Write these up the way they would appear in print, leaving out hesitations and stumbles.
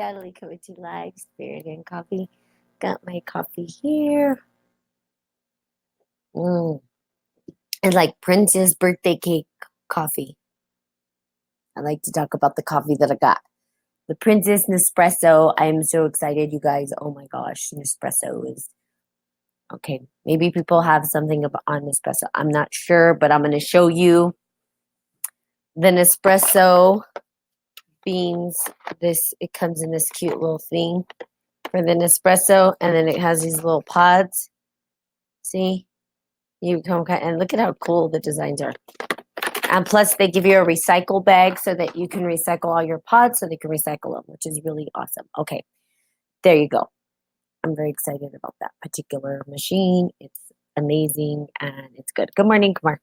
Natalie coming to live spirit and coffee. Got my coffee here. And like Prince's birthday cake coffee. I like to talk about the coffee that I got. The Princess Nespresso. I am so excited, you guys. Oh my gosh, Nespresso is okay. Maybe people have something on Nespresso. I'm not sure, but I'm going to show you the Nespresso beans. It comes in this cute little thing for the Nespresso, and then it has these little pods. See? You come and look at how cool the designs are. And plus, they give you a recycle bag so that you can recycle all your pods so they can recycle them, which is really awesome. Okay, there you go. I'm very excited about that particular machine. It's amazing and it's good. Good morning, Kumar.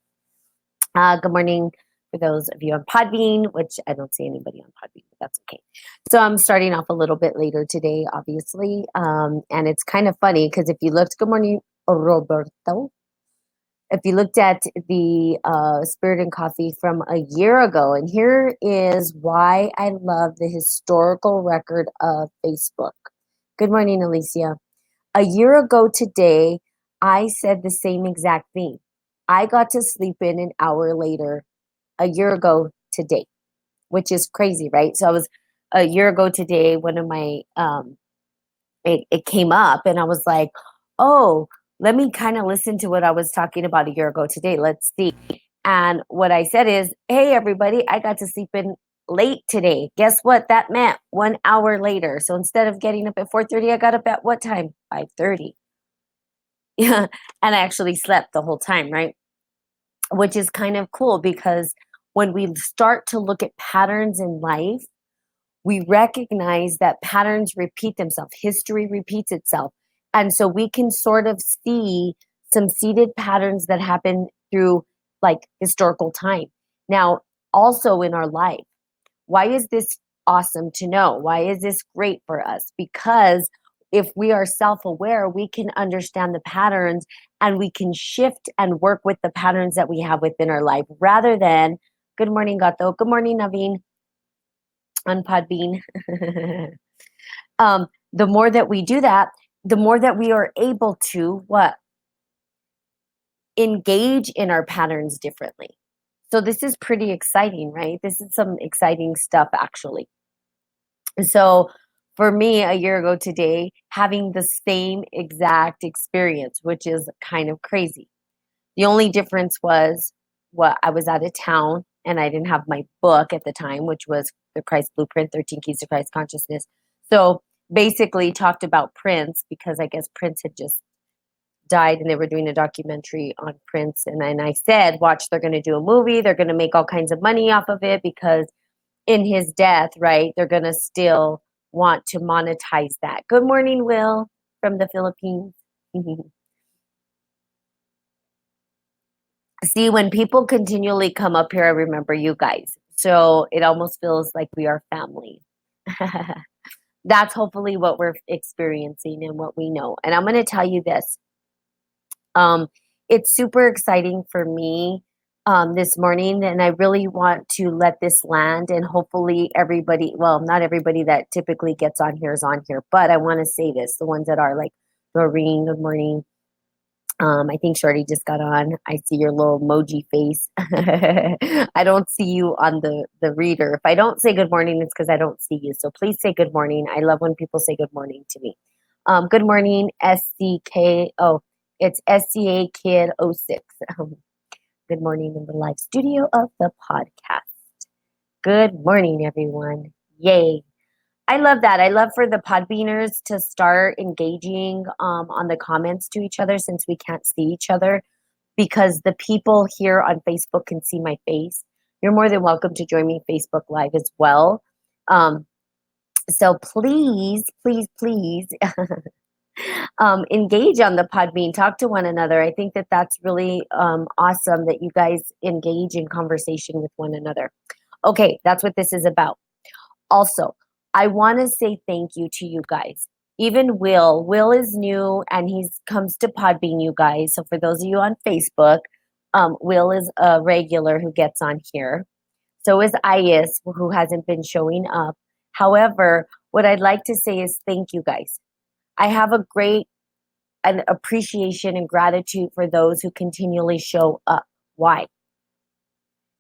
Good morning for those of you on Podbean, which I don't see anybody on Podbean, but that's okay. So I'm starting off a little bit later today, obviously. And it's kind of funny because if you looked, good morning, Roberto. If you looked at the Spirit and Coffee from a year ago, and here is why I love the historical record of Facebook. Good morning, Alicia. A year ago today, I said the same exact thing. I got to sleep in an hour later, a year ago today, which is crazy, right? So I was a year ago today, one of my, it came up and I was like, oh, let me kind of listen to what I was talking about a year ago today. Let's see. And what I said is, hey, everybody, I got to sleep in late today. Guess what? That meant 1 hour later. So instead of getting up at 4:30, I got up at what time? 5:30. Yeah. And I actually slept the whole time, right? Which is kind of cool because when we start to look at patterns in life, we recognize that patterns repeat themselves. History repeats itself. And so we can sort of see some seeded patterns that happen through like historical time. Now, also in our life, why is this awesome to know? Why is this great for us? Because if we are self-aware, we can understand the patterns and we can shift and work with the patterns that we have within our life rather than, good morning, Gato. Good morning, Naveen on Podbean. The more that we do that, the more that we are able to what? Engage in our patterns differently. So this is pretty exciting, right? This is some exciting stuff, actually. So for me, a year ago today, having the same exact experience, which is kind of crazy. The only difference was I was out of town and I didn't have my book at the time, which was The Christ Blueprint, 13 Keys to Christ Consciousness. So basically talked about Prince because I guess Prince had just died and they were doing a documentary on Prince. And then I said, watch, they're going to do a movie. They're going to make all kinds of money off of it because in his death, right, they're going to still want to monetize that. Good morning, Will, from the Philippines. See, when people continually come up here, I remember you guys. So it almost feels like we are family. That's hopefully what we're experiencing and what we know. And I'm going to tell you this. It's super exciting for me this morning, and I really want to let this land. And hopefully everybody, well, not everybody that typically gets on here is on here, but I want to say this, the ones that are like Doreen, good morning. I think Shorty just got on. I see your little emoji face. I don't see you on the reader. If I don't say good morning, it's because I don't see you. So please say good morning. I love when people say good morning to me. Good morning, SCK. Oh, it's SCA Kid 06. Good morning in the live studio of the podcast. Good morning, everyone. Yay. I love that. I love for the Podbeaners to start engaging on the comments to each other since we can't see each other because the people here on Facebook can see my face. You're more than welcome to join me Facebook Live as well. So please, please, please engage on the Podbean. Talk to one another. I think that that's really awesome that you guys engage in conversation with one another. Okay, that's what this is about. Also, I want to say thank you to you guys. Even Will. Will is new and he comes to Podbean, you guys. So for those of you on Facebook, Will is a regular who gets on here. So is Ayes, who hasn't been showing up. However, What I'd like to say is thank you guys. I have a great an appreciation and gratitude for those who continually show up. Why?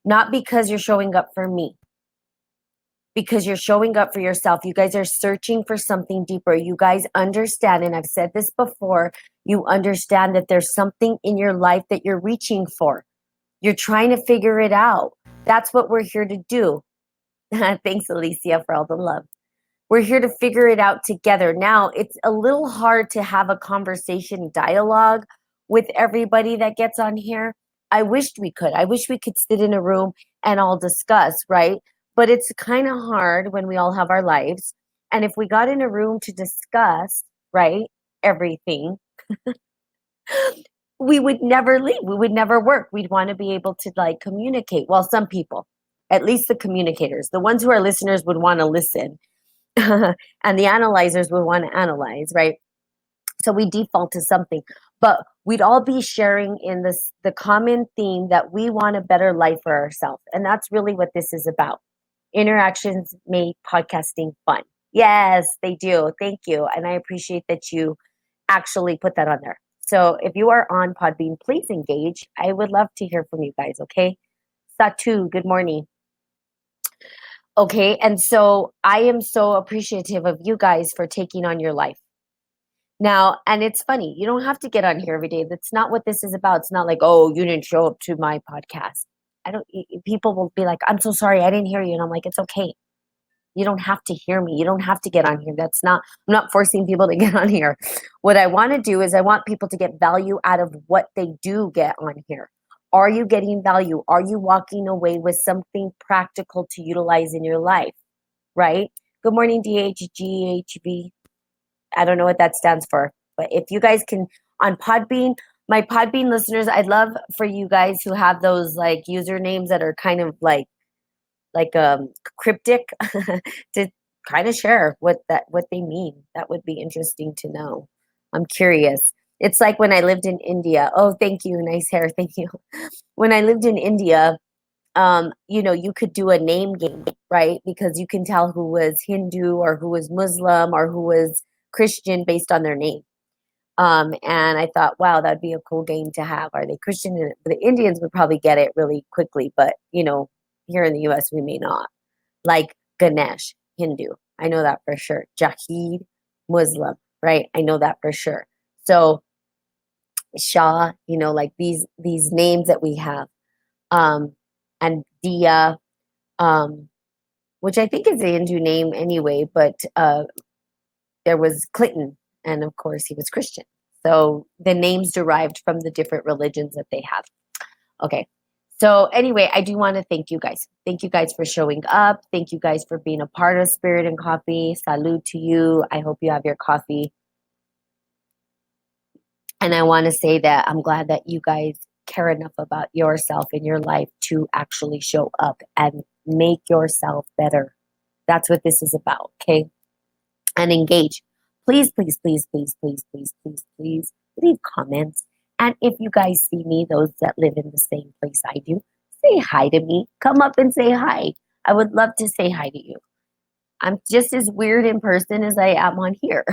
Not because you're showing up for me, because you're showing up for yourself. You guys are searching for something deeper. You guys understand, and I've said this before, you understand that there's something in your life that you're reaching for. You're trying to figure it out. That's what we're here to do. Thanks, Alicia, for all the love. We're here to figure it out together. Now, it's a little hard to have a conversation dialogue with everybody that gets on here. I wished we could. I wish we could sit in a room and all discuss, right? But it's kind of hard when we all have our lives. And if we got in a room to discuss, right, everything, we would never leave. We would never work. We'd want to be able to like communicate. Well, some people, at least the communicators, the ones who are listeners would want to listen. And the analyzers would want to analyze, right? So we default to something, but we'd all be sharing in this the common theme that we want a better life for ourselves, and that's really what this is about. Interactions make podcasting fun. Yes, they do. Thank you, and I appreciate that you actually put that on there. So if you are on Podbean, please engage. I would love to hear from you guys. Okay, Satu, good morning. Okay, and so I am so appreciative of you guys for taking on your life. Now, and it's funny, you don't have to get on here every day. That's not what this is about. It's not like, oh, you didn't show up to my podcast. I don't, people will be like, I'm so sorry, I didn't hear you. And I'm like, it's okay. You don't have to hear me. You don't have to get on here. That's not, I'm not forcing people to get on here. What I want to do is I want people to get value out of what they do get on here. Are you getting value? Are you walking away with something practical to utilize in your life? Right? Good morning, DHGHB. I don't know what that stands for, but if you guys can on Podbean, my Podbean listeners, I'd love for you guys who have those like usernames that are kind of like cryptic to kind of share what they mean. That would be interesting to know. I'm curious. It's like when I lived in India. Oh, thank you. Nice hair. Thank you. When I lived in India, you could do a name game, right? Because you can tell who was Hindu or who was Muslim or who was Christian based on their name. And I thought, wow, that'd be a cool game to have. Are they Christian? And the Indians would probably get it really quickly, but here in the US, we may not. Like Ganesh, Hindu. I know that for sure. Jahid, Muslim, right? I know that for sure. So Shah, like these names that we have. Um, and Dia, which I think is a Hindu name anyway, but there was Clinton, and of course he was Christian. So the names derived from the different religions that they have. Okay. So anyway, I do want to thank you guys. Thank you guys for showing up. Thank you guys for being a part of Spirit and Coffee. Salute to you. I hope you have your coffee. And I want to say that I'm glad that you guys care enough about yourself in your life to actually show up and make yourself better. That's what this is about, okay? And engage. Please, please, please, please, please, please, please, please leave comments. And if you guys see me, those that live in the same place I do, say hi to me. Come up and say hi. I would love to say hi to you. I'm just as weird in person as I am on here.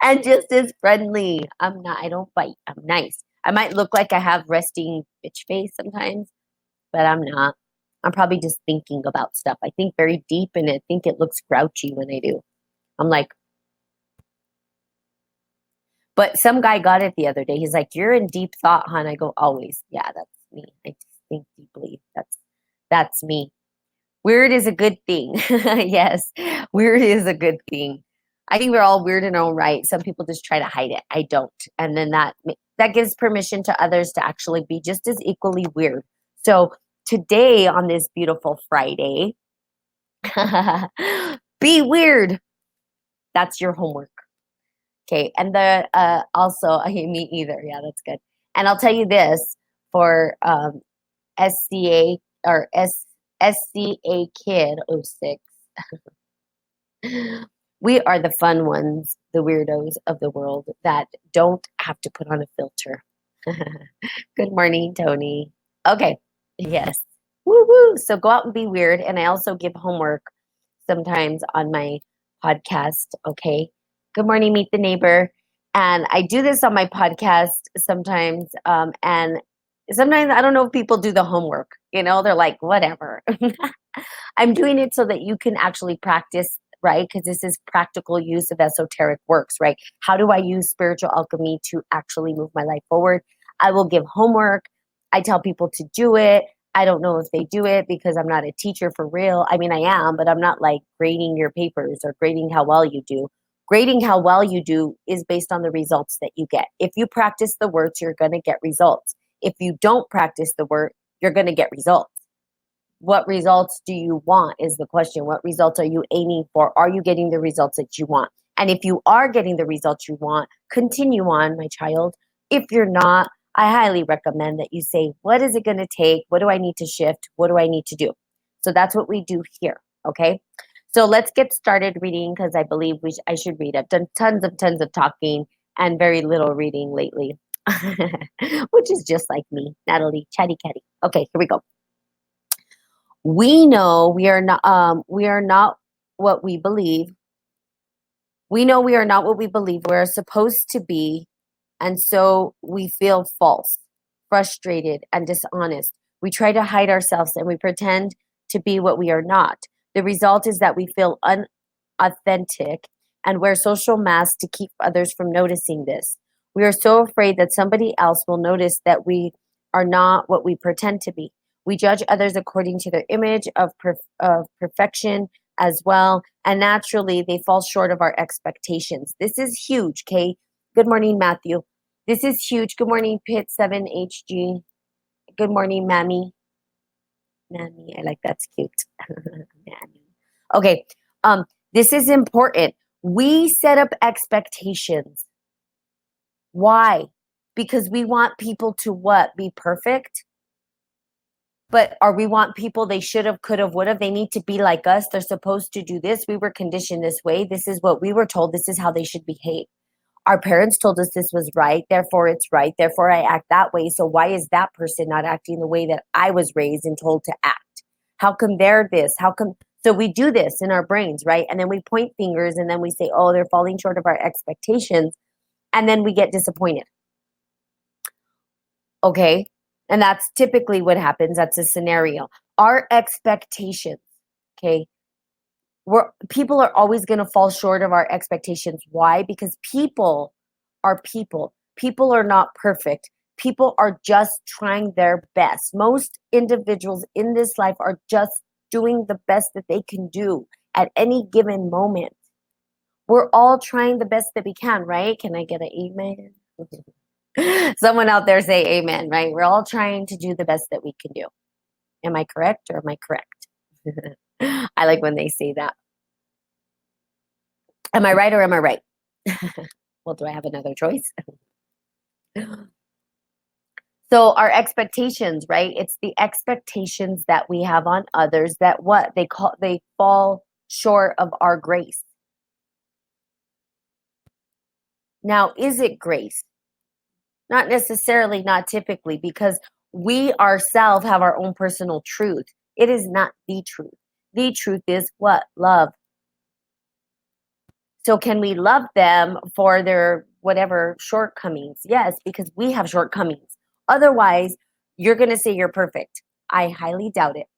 And just as friendly. I don't bite. I'm nice. I might look like I have resting bitch face sometimes, but I'm not. I'm probably just thinking about stuff. I think very deep and I think it looks grouchy when I do. I'm like, but some guy got it the other day. He's like, you're in deep thought, hon. I go, always. Yeah, that's me. I just think deeply. That's me. Weird is a good thing. Yes, weird is a good thing. I think we're all weird in our own right. Some people just try to hide it. I don't. And then that gives permission to others to actually be just as equally weird. So today on this beautiful Friday, be weird. That's your homework. Okay. And the also me either. Yeah, that's good. And I'll tell you this for SCA or SCA Kid 06. We are the fun ones, the weirdos of the world that don't have to put on a filter. Good morning, Tony. Okay. Yes. Woo woo. So go out and be weird. And I also give homework. sometimes on my podcast. Okay. Good morning, Meet the Neighbor. And I do this on my podcast sometimes. And sometimes I don't know if people do the homework. They're like, whatever. I'm doing it so that you can actually practice, right? Because this is practical use of esoteric works, right? How do I use spiritual alchemy to actually move my life forward? I will give homework. I tell people to do it. I don't know if they do it because I'm not a teacher for real. I mean, I am, but I'm not like grading your papers or grading how well you do. Grading how well you do is based on the results that you get. If you practice the words, you're going to get results. If you don't practice the word, you're going to get results. What results do you want is the question. What results are you aiming for? Are you getting the results that you want? And if you are getting the results you want, continue on, my child. If you're not, I highly recommend that you say, what is it going to take? What do I need to shift? What do I need to do? So that's what we do here. Okay. So let's get started reading because I believe I should read. I've done tons of talking and very little reading lately, which is just like me, Natalie, chatty catty. Okay, here we go. We know we are not what we believe. We know we are not what we believe we're supposed to be, and so we feel false, frustrated, and dishonest. We try to hide ourselves and we pretend to be what we are not. The result is that we feel unauthentic and wear social masks to keep others from noticing this. We are so afraid that somebody else will notice that we are not what we pretend to be. We judge others according to their image of perfection as well, and naturally they fall short of our expectations. This is huge, okay? Good morning, Matthew. This is huge. Good morning, Pit7HG. Good morning, Mammy. Mammy, I like that's cute. Mammy. Okay, this is important. We set up expectations. Why? Because we want people to what? Be perfect? But we want people they should have, could have, would have. They need to be like us. They're supposed to do this. We were conditioned this way. This is what we were told. This is how they should behave. Our parents told us this was right. Therefore, it's right. Therefore, I act that way. So why is that person not acting the way that I was raised and told to act? How come they're this? How come? So we do this in our brains, right? And then we point fingers and then we say, oh, they're falling short of our expectations. And then we get disappointed. Okay. And that's typically what happens. That's a scenario. Our expectations, okay, people are always going to fall short of our expectations. Why? Because people are people. People are not perfect. People are just trying their best. Most individuals in this life are just doing the best that they can do at any given moment. We're all trying the best that we can, right? Can I get an amen? Someone out there say amen, right? We're all trying to do the best that we can do. Am I correct or am I correct? I like when they say that. Am I right or am I right? Well, do I have another choice? So our expectations, right? It's the expectations that we have on others that what they fall short of our grace. Now, is it grace? Not necessarily, not typically, because we ourselves have our own personal truth. It is not the truth. The truth is what? Love. So can we love them for their whatever shortcomings? Yes, because we have shortcomings. Otherwise, you're going to say you're perfect. I highly doubt it.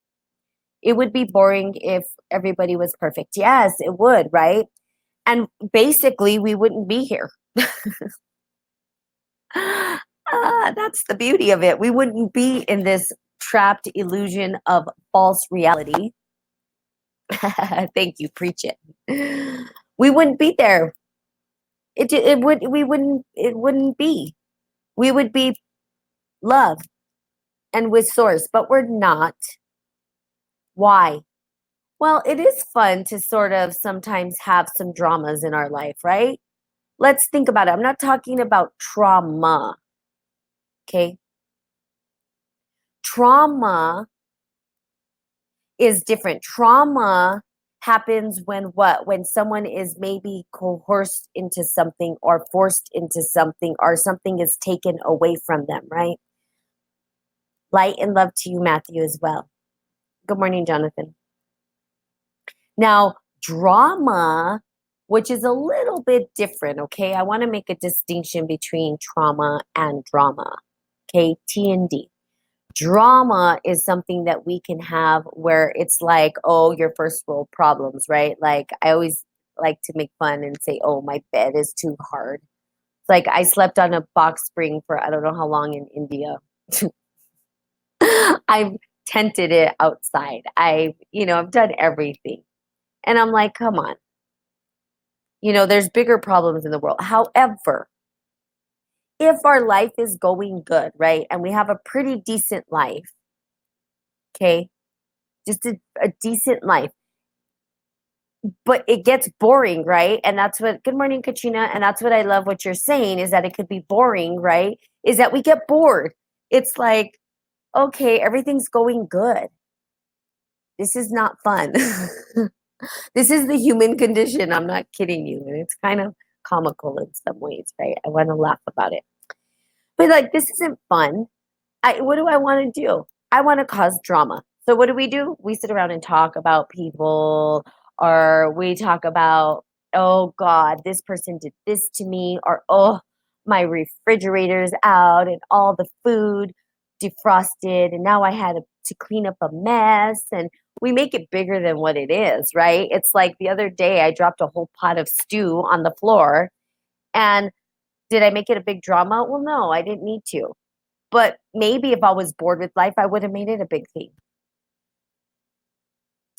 It would be boring if everybody was perfect. Yes, it would, right? And basically, we wouldn't be here. That's the beauty of it. We wouldn't be in this trapped illusion of false reality. Thank you, preach it. We wouldn't be there. It wouldn't be. We would be love and with source, but we're not. Why? Well, it is fun to sort of sometimes have some dramas in our life, right? Let's think about it. I'm not talking about trauma. Okay? Trauma is different. Trauma happens when what? When someone is maybe coerced into something or forced into something or something is taken away from them, right? Light and love to you, Matthew, as well. Good morning, Jonathan. Now, Drama, which is a little bit different, okay? I want to make a distinction between trauma and drama, okay? T and D. Drama is something that we can have where it's like, oh, your first world problems, right? Like, I always like to make fun and say, oh, my bed is too hard. It's like I slept on a box spring for I don't know how long in India. I've tented it outside. I've done everything. And I'm like, come on. There's bigger problems in the world. However, if our life is going good, right, and we have a pretty decent life, okay, just a decent life, but it gets boring, right? And that's what, good morning, Katrina. And that's what I love what you're saying is that it could be boring, right? Is that we get bored. It's like, okay, everything's going good. This is not fun. This is the human condition. I'm not kidding you. And it's kind of comical in some ways, right? I want to laugh about it. But like, this isn't fun. What do I want to do? I want to cause drama. So what do? We sit around and talk about people, or we talk about, oh God, this person did this to me, or oh, my refrigerator's out and all the food defrosted, and now I had to clean up a mess. And we make it bigger than what it is, right? It's like the other day I dropped a whole pot of stew on the floor, and did I make it a big drama? Well, no, I didn't need to. But maybe if I was bored with life, I would have made it a big thing.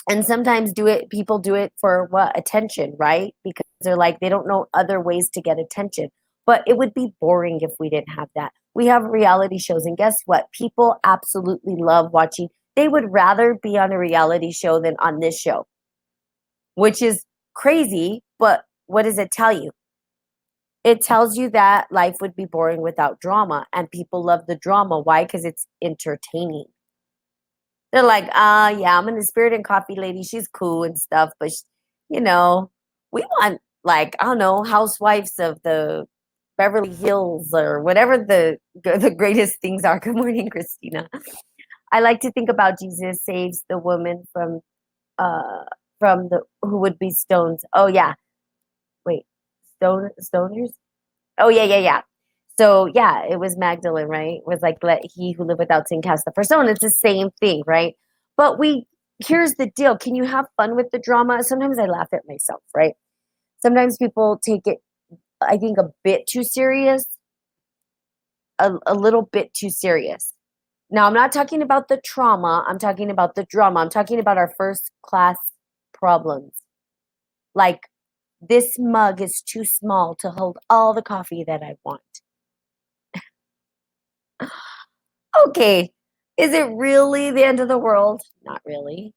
And sometimes people do it for what? Attention, right? Because they're like, they don't know other ways to get attention. But it would be boring if we didn't have that. We have reality shows, and guess what? People absolutely love watching. They would rather be on a reality show than on this show, which is crazy. But what does it tell you? It tells you that life would be boring without drama, and people love the drama. Why? Because it's entertaining. They're like, yeah, I'm in the Spirit and Coffee lady. She's cool and stuff, but you know, we want like I don't know, housewives of the Beverly Hills or whatever the greatest things are. Good morning, Christina. I like to think about Jesus saves the woman from the who would be stones. Oh yeah, wait, stoners. Oh yeah. So yeah, it was Magdalene, right? It was like let he who live without sin cast the first stone. It's the same thing, right? But here's the deal. Can you have fun with the drama? Sometimes I laugh at myself, right? Sometimes people take it, I think, a bit too serious, a little bit too serious. Now, I'm not talking about the trauma. I'm talking about the drama. I'm talking about our first class problems. Like, this mug is too small to hold all the coffee that I want. Okay, is it really the end of the world? Not really.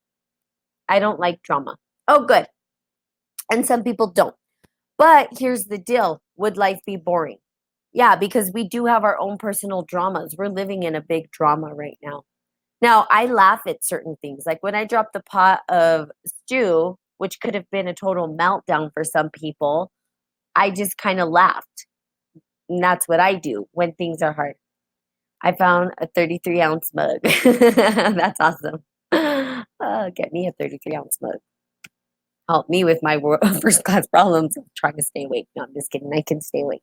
I don't like drama. Oh, good. And some people don't. But here's the deal. Would life be boring? Yeah, because we do have our own personal dramas. We're living in a big drama right now. Now, I laugh at certain things. Like when I dropped the pot of stew, which could have been a total meltdown for some people, I just kind of laughed. And that's what I do when things are hard. I found a 33-ounce mug. That's awesome. Get me a 33-ounce mug. Help me with my first class problems of trying to stay awake. No, I'm just kidding. I can stay awake.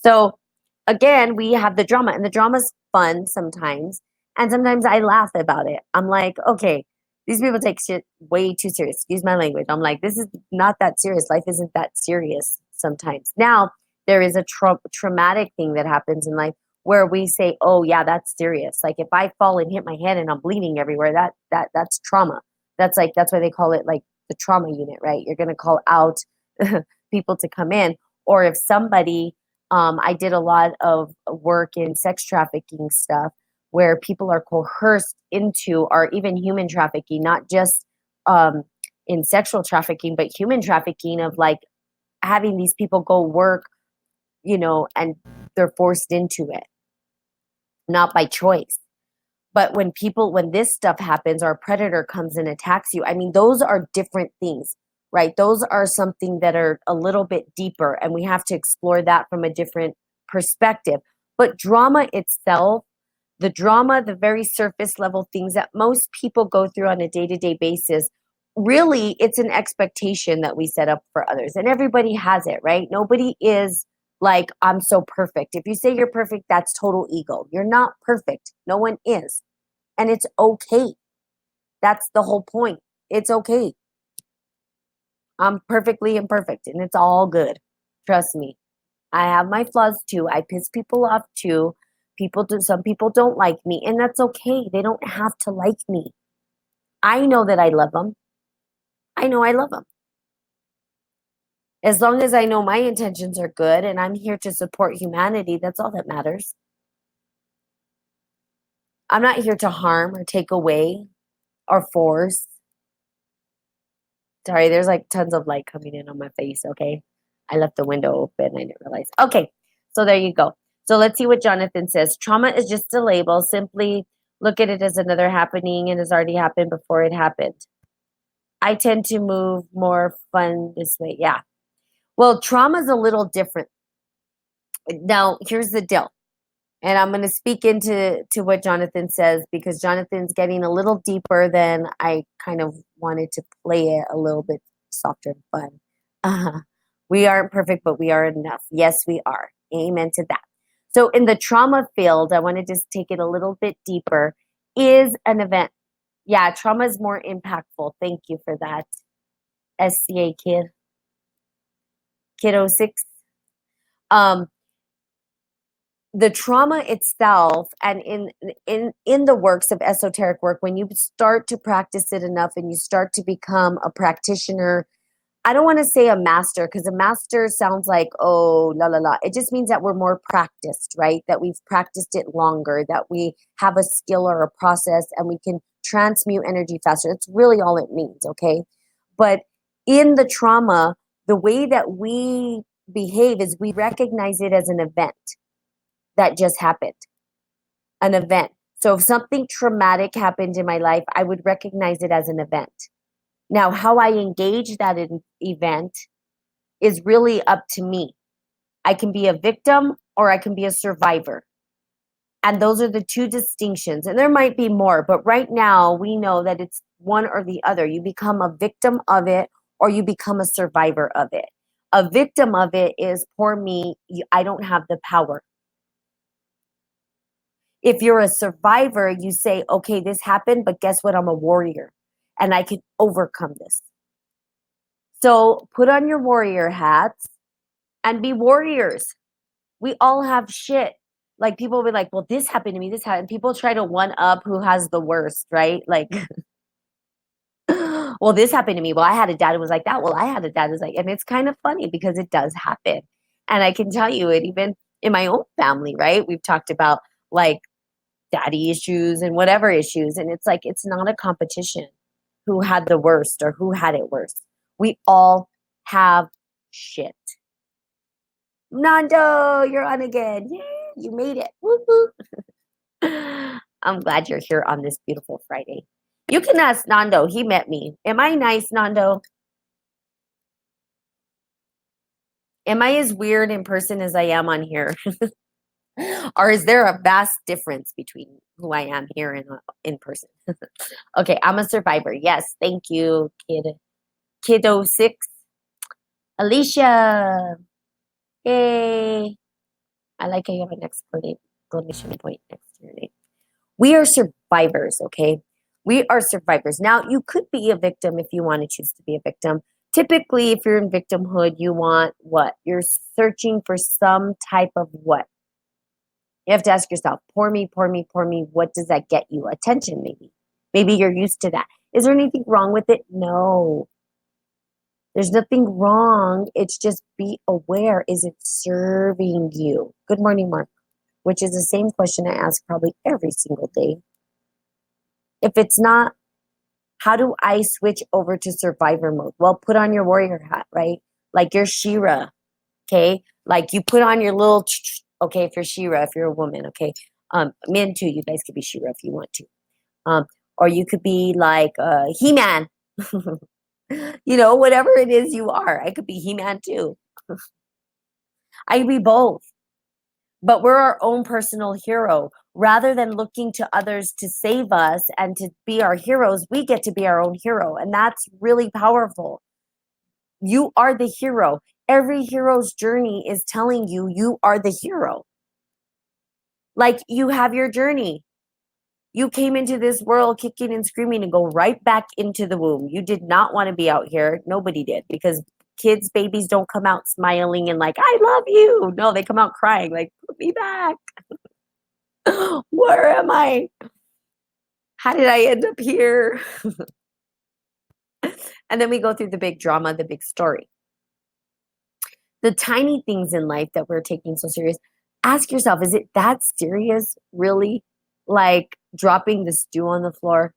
So again, we have the drama, and the drama's fun sometimes. And sometimes I laugh about it. I'm like, okay, these people take shit way too serious. Excuse my language. I'm like, this is not that serious. Life isn't that serious sometimes. Now, there is a traumatic thing that happens in life where we say, oh yeah, that's serious. Like if I fall and hit my head and I'm bleeding everywhere, that's trauma. That's why they call it like the trauma unit, right? You're gonna call out people to come in. Or if somebody I did a lot of work in sex trafficking stuff where people are coerced into, or even human trafficking, not just in sexual trafficking, but human trafficking of like having these people go work, and they're forced into it, not by choice. But when this stuff happens, or a predator comes and attacks you, I mean, those are different things, right? Those are something that are a little bit deeper, and we have to explore that from a different perspective. But drama itself, the very surface level things that most people go through on a day-to-day basis really it's an expectation that we set up for others, and everybody has it, right? Nobody is like, I'm so perfect. If you say you're perfect, that's total ego. You're not perfect. No one is. And it's okay. That's the whole point. It's okay. I'm perfectly imperfect and it's all good. Trust me. I have my flaws too. I piss people off too. Some people don't like me, and that's okay. They don't have to like me. I know that I love them. I know I love them. As long as I know my intentions are good and I'm here to support humanity, that's all that matters. I'm not here to harm or take away or force. Sorry, there's like tons of light coming in on my face, okay? I left the window open. I didn't realize. Okay, so there you go. So let's see what Jonathan says. Trauma is just a label. Simply look at it as another happening and has already happened before it happened. I tend to move more fun this way. Yeah. Well, trauma is a little different. Now, here's the deal. And I'm going to speak into what Jonathan says because Jonathan's getting a little deeper than I kind of wanted to play it a little bit softer and fun. We aren't perfect, but we are enough. Yes, we are. Amen to that. So in the trauma field, I want to just take it a little bit deeper, is an event. Yeah, trauma is more impactful. Thank you for that. SCA kiddo 6. Um, the trauma itself, and in the works of esoteric work, when you start to practice it enough and you start to become a practitioner, I don't want to say a master because a master sounds like, oh, la la la. It just means that we're more practiced, right? That we've practiced it longer, that we have a skill or a process and we can transmute energy faster. That's really all it means, okay? But in the trauma, the way that we behave is we recognize it as an event that just happened, an event. So if something traumatic happened in my life, I would recognize it as an event. Now, how I engage that event is really up to me. I can be a victim or I can be a survivor. And those are the two distinctions. And there might be more, but right now we know that it's one or the other. You become a victim of it or you become a survivor of it. A victim of it is, poor me, I don't have the power. If you're a survivor, you say, okay, this happened, but guess what? I'm a warrior and I can overcome this. So put on your warrior hats and be warriors. We all have shit. Like people will be like, well, this happened to me, this happened. People try to one up who has the worst, right? Like, well, this happened to me. Well, I had a dad who was like that. Well, I had a dad who was like, and it's kind of funny because it does happen. And I can tell you it even in my own family, right? We've talked about like daddy issues and whatever issues. And it's like, it's not a competition who had the worst or who had it worse. We all have shit. Nando, you're on again. Yay, you made it. Woo-hoo. I'm glad you're here on this beautiful Friday. You can ask Nando. He met me. Am I nice, Nando? Am I as weird in person as I am on here? Or is there a vast difference between who I am here and in person? Okay, I'm a survivor. Yes, thank you, kiddo 6. Alicia. Yay. I like how you have an exclamation point next to your name. We are survivors, okay? We are survivors. Now, you could be a victim if you want to choose to be a victim. Typically, if you're in victimhood, you want what? You're searching for some type of what? You have to ask yourself, poor me, poor me, poor me. What does that get you? Attention, maybe. Maybe you're used to that. Is there anything wrong with it? No. There's nothing wrong. It's just be aware. Is it serving you? Good morning, Mark. Which is the same question I ask probably every single day. If it's not, how do I switch over to survivor mode? Well, put on your warrior hat, right? Like you're Shira, okay? Like you put on your little, okay, if you're Shira, if you're a woman, okay? Men too, you guys could be Shira if you want to. Or you could be like He-Man. You know, whatever it is you are. I could be He-Man too. I could be both. But we're our own personal hero. Rather than looking to others to save us and to be our heroes, we get to be our own hero. And that's really powerful. You are the hero. Every hero's journey is telling you you are the hero. Like, you have your journey. You came into this world kicking and screaming and go right back into the womb. You did not want to be out here. Nobody did, because kids, babies don't come out smiling and like, I love you. No, they come out crying like, put me back. Where am I? How did I end up here? And then we go through the big drama, the big story. The tiny things in life that we're taking so serious. Ask yourself, is it that serious, really? Like dropping the stew on the floor?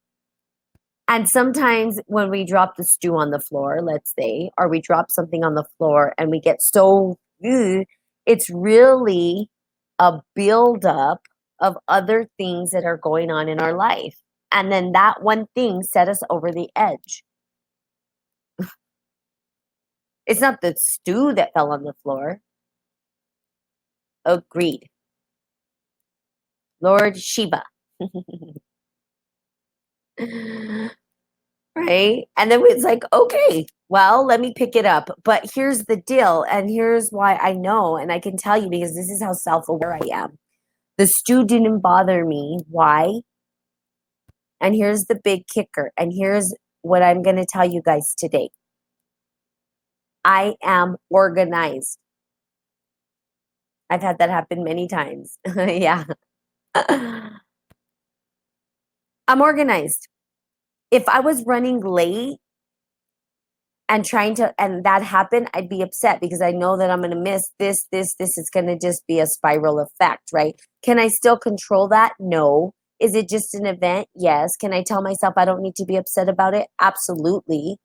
And sometimes when we drop the stew on the floor, let's say, or we drop something on the floor and we get so, it's really a buildup of other things that are going on in our life. And then that one thing set us over the edge. It's not the stew that fell on the floor. Agreed. Lord Shiva. Right? And then it's like, okay, well, let me pick it up. But here's the deal. And here's why I know, and I can tell you because this is how self-aware I am. The stew didn't bother me. Why? And here's the big kicker. And here's what I'm going to tell you guys today. I am organized. I've had that happen many times. Yeah. I'm organized. If I was running late and that happened, I'd be upset because I know that I'm going to miss this. It's going to just be a spiral effect, right? Can I still control that? No. Is it just an event? Yes. Can I tell myself I don't need to be upset about it? Absolutely.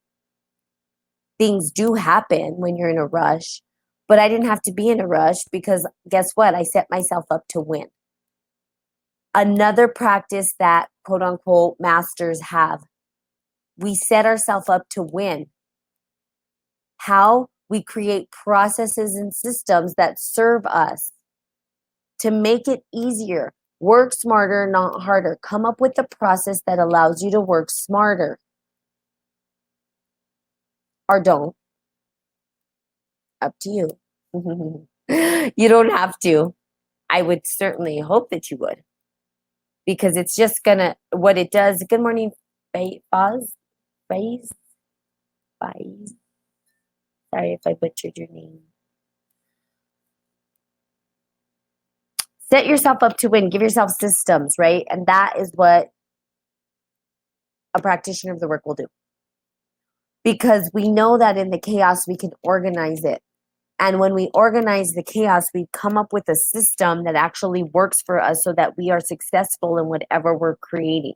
Things do happen when you're in a rush, but I didn't have to be in a rush because guess what? I set myself up to win. Another practice that quote unquote masters have. We set ourselves up to win. How? We create processes and systems that serve us to make it easier. Work smarter, not harder. Come up with a process that allows you to work smarter. Or don't. Up to you. You don't have to. I would certainly hope that you would. Because it's just gonna, what it does, good morning, Faz. Sorry if I butchered your name. Set yourself up to win. Give yourself systems, right? And that is what a practitioner of the work will do. Because we know that in the chaos, we can organize it. And when we organize the chaos, we come up with a system that actually works for us so that we are successful in whatever we're creating.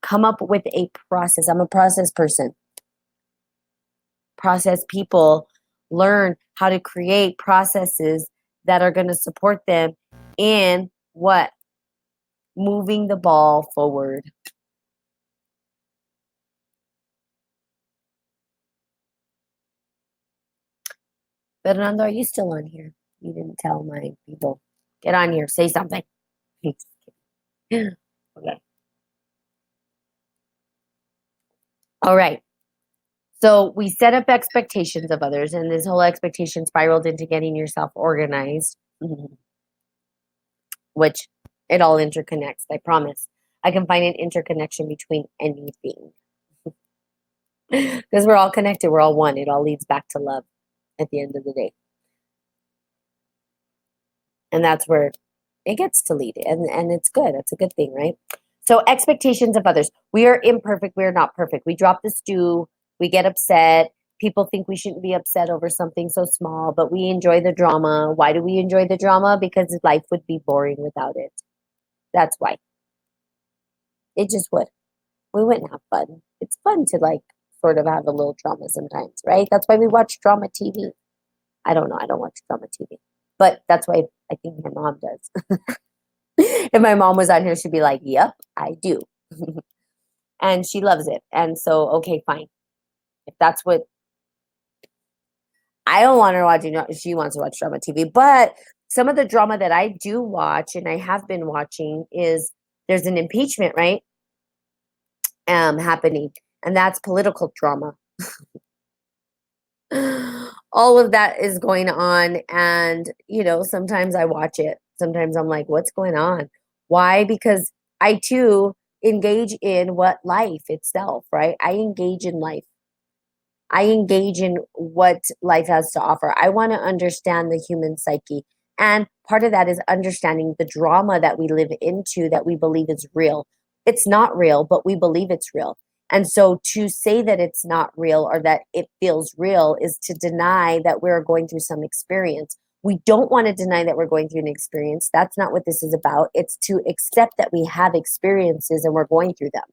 Come up with a process. I'm a process person. Process people learn how to create processes that are going to support them in what? Moving the ball forward. Fernando, are you still on here? You didn't tell my people. Get on here. Say something. Okay. All right. So we set up expectations of others, and this whole expectation spiraled into getting yourself organized, which it all interconnects. I promise. I can find an interconnection between anything. Because we're all connected. We're all one. It all leads back to love at the end of the day. And that's where it gets to lead. And it's good. It's a good thing, right? So expectations of others. We are imperfect. We are not perfect. We drop the stew. We get upset. People think we shouldn't be upset over something so small, but we enjoy the drama. Why do we enjoy the drama? Because life would be boring without it. That's why. It just would. We wouldn't have fun. It's fun to like sort of have a little drama sometimes, right? That's why we watch drama TV. I don't know. I don't watch drama TV. But that's why I think my mom does. If my mom was on here, she'd be like, yep, I do. And she loves it. And so, okay, fine. If that's what I don't want her watching, she wants to watch drama TV. But some of the drama that I do watch and I have been watching is there's an impeachment, right? Happening, and that's political drama. All of that is going on, and sometimes I watch it. Sometimes I'm like, what's going on? Why? Because I too engage in what life itself, right? I engage in life. I engage in what life has to offer. I want to understand the human psyche. And part of that is understanding the drama that we live into that we believe is real. It's not real, but we believe it's real. And so to say that it's not real or that it feels real is to deny that we're going through some experience. We don't want to deny that we're going through an experience. That's not what this is about. It's to accept that we have experiences and we're going through them.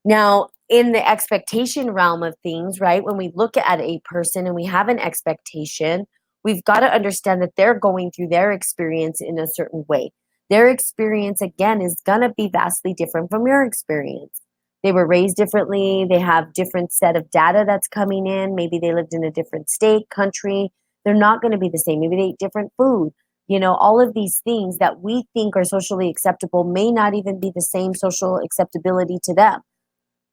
Now, in the expectation realm of things, right, when we look at a person and we have an expectation, we've got to understand that they're going through their experience in a certain way. Their experience, again, is going to be vastly different from your experience. They were raised differently. They have different set of data that's coming in. Maybe they lived in a different state, country. They're not going to be the same. Maybe they ate different food. All of these things that we think are socially acceptable may not even be the same social acceptability to them.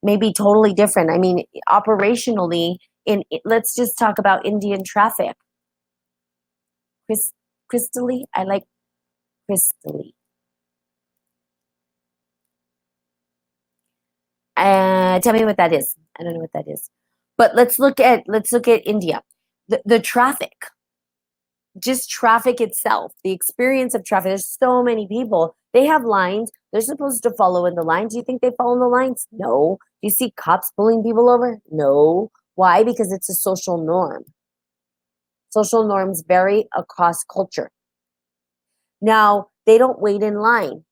Maybe totally different. I mean, operationally, let's just talk about Indian traffic. Crystally, I like crystally. Tell me what that is. I don't know what that is. But let's look at India. The traffic, just traffic itself, the experience of traffic. There's so many people. They have lines. They're supposed to follow in the lines. Do you think they follow in the lines? No. Do you see cops pulling people over? No. Why? Because it's a social norm. Social norms vary across culture. Now, they don't wait in line.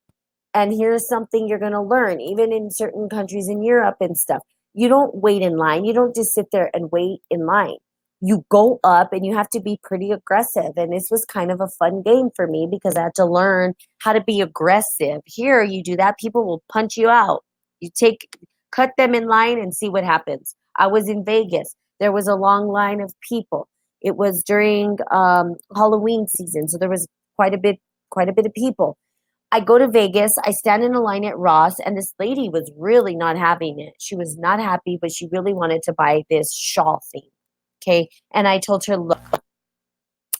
And here's something you're going to learn, even in certain countries in Europe and stuff. You don't wait in line. You don't just sit there and wait in line. You go up and you have to be pretty aggressive. And this was kind of a fun game for me because I had to learn how to be aggressive. Here, you do that, people will punch you out. Cut them in line and see what happens. I was in Vegas. There was a long line of people. It was during Halloween season, so there was quite a bit of people. I go to Vegas, I stand in a line at Ross, and this lady was really not having it. She was not happy, but she really wanted to buy this shawl thing. Okay. And I told her, look,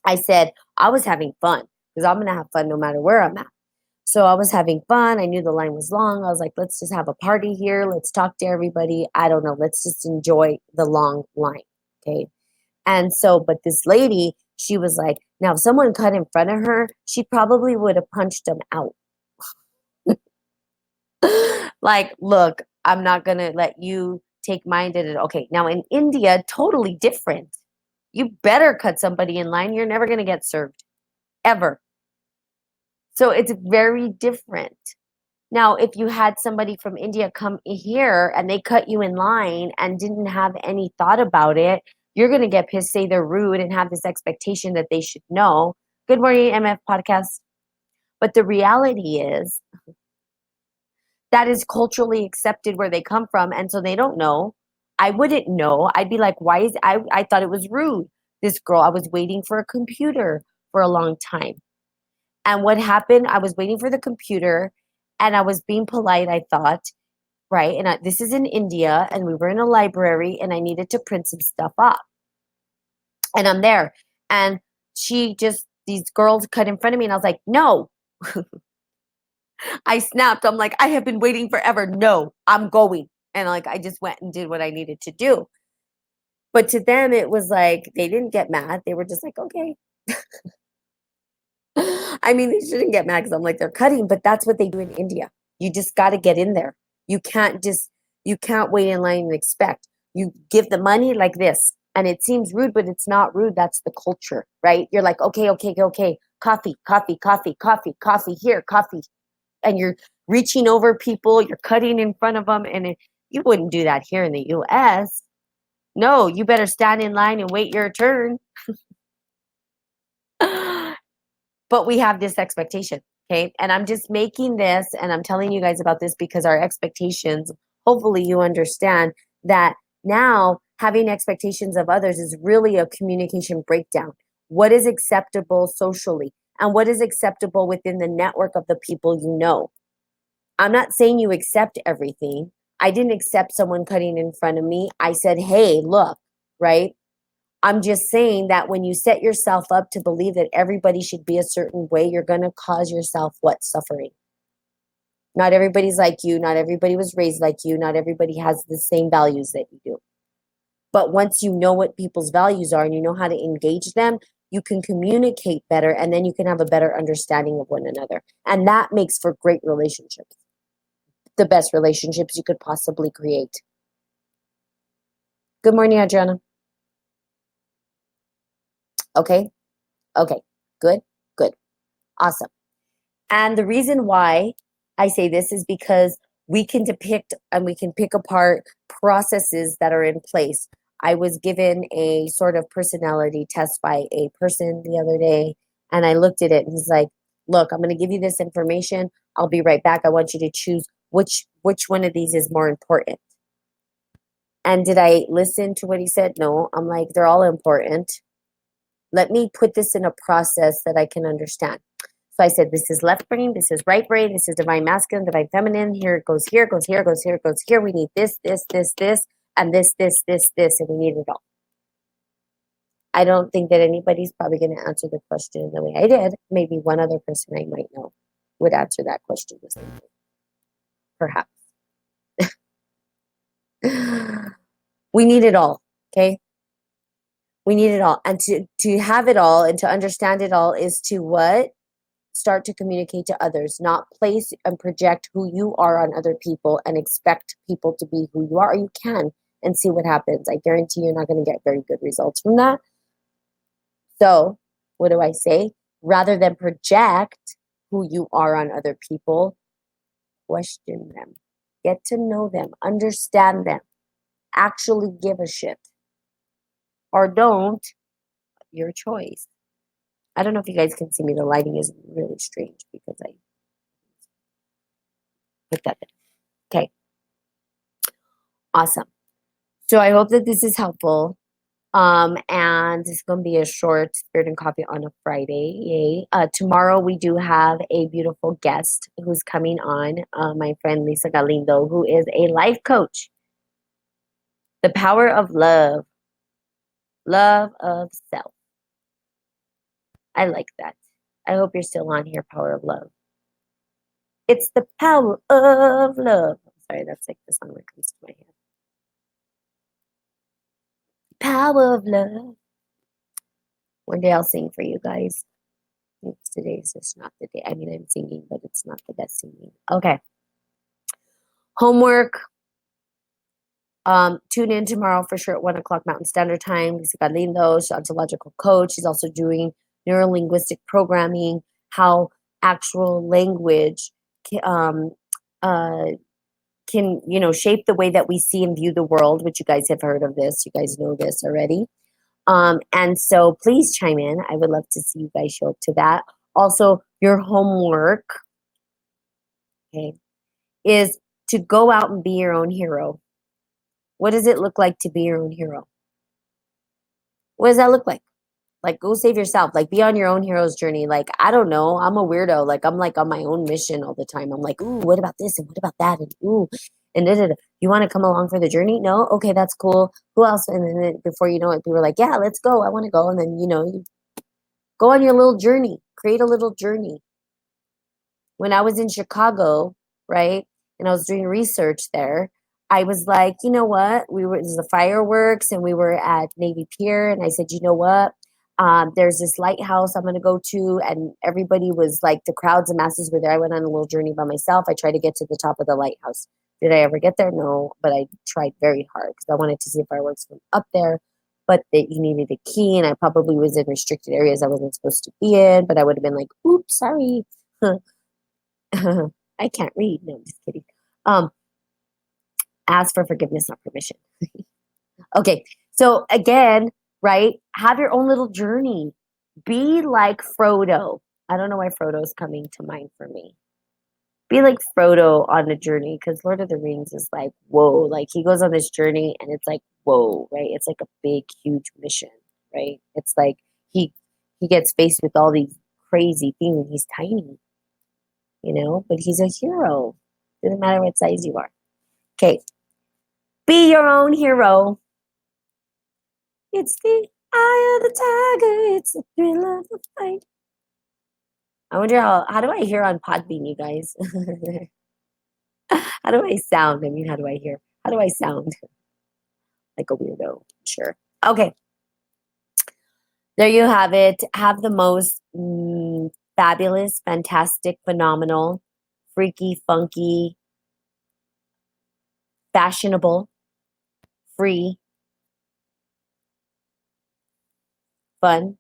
I said, I was having fun because I'm going to have fun no matter where I'm at. So I was having fun. I knew the line was long. I was like, let's just have a party here. Let's talk to everybody. I don't know. Let's just enjoy the long line. Okay. And so, but this lady, she was like, now if someone cut in front of her, she probably would have punched them out. Like, look, I'm not going to let you take mine. Okay. Now in India, totally different. You better cut somebody in line. You're never going to get served ever. So it's very different. Now, if you had somebody from India come here and they cut you in line and didn't have any thought about it, you're going to get pissed, say they're rude, and have this expectation that they should know. Good morning, MF podcast. But the reality is that is culturally accepted where they come from, and so they don't know. I wouldn't know. I'd be like, I thought it was rude. This girl, I was waiting for a computer for a long time. And what happened, I was waiting for the computer and I was being polite, I thought, right? And this is in India and we were in a library and I needed to print some stuff up. And I'm there. And these girls cut in front of me and I was like, no. I snapped. I'm like, I have been waiting forever. No, I'm going. And like, I just went and did what I needed to do. But to them, it was like, they didn't get mad. They were just like, okay. I mean, they shouldn't get mad because I'm like, they're cutting, but that's what they do in India. You just got to get in there. You can't wait in line and expect. You give the money like this. And it seems rude, but it's not rude. That's the culture, right? You're like, okay. Coffee, here, coffee. And you're reaching over people, you're cutting in front of them. And you wouldn't do that here in the US. No, you better stand in line and wait your turn. But we have this expectation, okay? And I'm just making this and I'm telling you guys about this because our expectations, hopefully you understand that now having expectations of others is really a communication breakdown. What is acceptable socially? And what is acceptable within the network of the people you know? I'm not saying you accept everything. I didn't accept someone cutting in front of me. I said, hey, look, right? I'm just saying that when you set yourself up to believe that everybody should be a certain way, you're going to cause yourself what? Suffering. Not everybody's like you. Not everybody was raised like you. Not everybody has the same values that you do. But once you know what people's values are and you know how to engage them, you can communicate better and then you can have a better understanding of one another. And that makes for great relationships. The best relationships you could possibly create. Good morning, Adriana. Okay. Okay. Good. Good. Awesome. And the reason why I say this is because we can depict and we can pick apart processes that are in place. I was given a sort of personality test by a person the other day, and I looked at it and he's like, look, I'm going to give you this information. I'll be right back. I want you to choose which one of these is more important. And did I listen to what he said? No. I'm like, they're all important. Let me put this in a process that I can understand. So I said, this is left brain, this is right brain, this is divine masculine, divine feminine. Here it goes here, goes here, goes here, goes here. We need this, and this, and we need it all. I don't think that anybody's probably going to answer the question the way I did. Maybe one other person I might know would answer that question the same way. Perhaps. We need it all, okay? We need it all. And to have it all and to understand it all is to what? Start to communicate to others, not place and project who you are on other people and expect people to be who you are. You can and see what happens. I guarantee you're not going to get very good results from that. So, what do I say? Rather than project who you are on other people, question them, get to know them, understand them, actually give a shit. Or don't, your choice. I don't know if you guys can see me. The lighting is really strange because I put that in. Okay. Awesome. So I hope that this is helpful. And it's going to be a short Spirit and Coffee on a Friday. Yay. Tomorrow we do have a beautiful guest who's coming on, my friend Lisa Galindo, who is a life coach. The power of love. Love of self. I like that. I hope you're still on here, Power of Love. It's the power of love. I'm sorry, that's like the song that comes to my head. Power of love. One day I'll sing for you guys. Today's just not the day. I mean, I'm singing, but it's not the best singing. Okay. Homework. Tune in tomorrow for sure at 1 o'clock Mountain Standard Time. Lisa Galindo, she's an ontological coach. She's also doing neurolinguistic programming, how actual language can shape the way that we see and view the world, which you guys have heard of this. You guys know this already. And so please chime in. I would love to see you guys show up to that. Also, your homework, okay, is to go out and be your own hero. What does it look like to be your own hero? What does that look like? Like, go save yourself. Like, be on your own hero's journey. Like, I don't know. I'm a weirdo. Like, I'm like on my own mission all the time. I'm like, ooh, what about this? And what about that? And ooh, and da, da, da. You want to come along for the journey? No? Okay, that's cool. Who else? And then before you know it, people are like, yeah, let's go. I want to go. And then, you go on your little journey. Create a little journey. When I was in Chicago, right, and I was doing research there, I was like, you know what? It was the fireworks, and we were at Navy Pier, and I said, you know what? There's this lighthouse I'm going to go to, and everybody was like, the crowds and masses were there. I went on a little journey by myself. I tried to get to the top of the lighthouse. Did I ever get there? No, but I tried very hard because I wanted to see fireworks from up there. But that you needed a key, and I probably was in restricted areas I wasn't supposed to be in. But I would have been like, "Oops, sorry, I can't read." No, I'm just kidding. Ask for forgiveness, not permission. Okay, so again, right? Have your own little journey. Be like Frodo. I don't know why Frodo's coming to mind for me. Be like Frodo on the journey, because Lord of the Rings is like, whoa, like he goes on this journey and it's like, whoa, right? It's like a big, huge mission, right? It's like he he gets faced with all these crazy things. He's tiny, but he's a hero. Doesn't matter what size you are. Okay. Be your own hero. It's the eye of the tiger. It's the thrill of the fight. I wonder how do I hear on Podbean, you guys? How do I sound? I mean, how do I hear? How do I sound? Like a weirdo, sure. Okay. There you have it. Have the most fabulous, fantastic, phenomenal, freaky, funky, fashionable, free, fun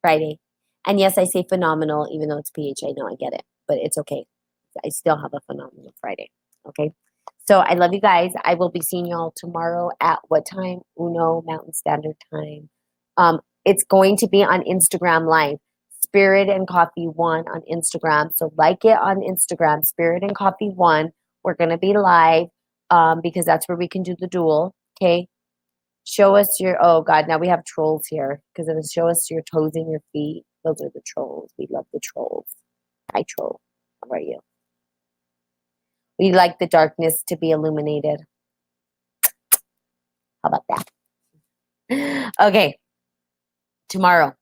Friday. And yes, I say phenomenal, even though it's PH. I know, I get it, but it's okay. I still have a phenomenal Friday. Okay. So I love you guys. I will be seeing y'all tomorrow at what time? Uno Mountain Standard Time. It's going to be on Instagram Live. Spirit and Coffee One on Instagram. So like it on Instagram, Spirit and Coffee One. We're gonna be live because that's where we can do the duel. Okay. Show us your, oh God, now we have trolls here because it was show us your toes and your feet. Those are the trolls. We love the trolls. Hi, troll. How are you? We like the darkness to be illuminated. How about that? Okay. Tomorrow,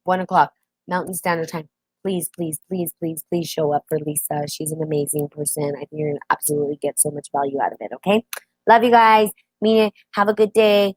1 o'clock, Mountain Standard Time. Please, please, please, please, please show up for Lisa. She's an amazing person. I think you're going to absolutely get so much value out of it. Okay. Love you guys. Mean it. Have a good day.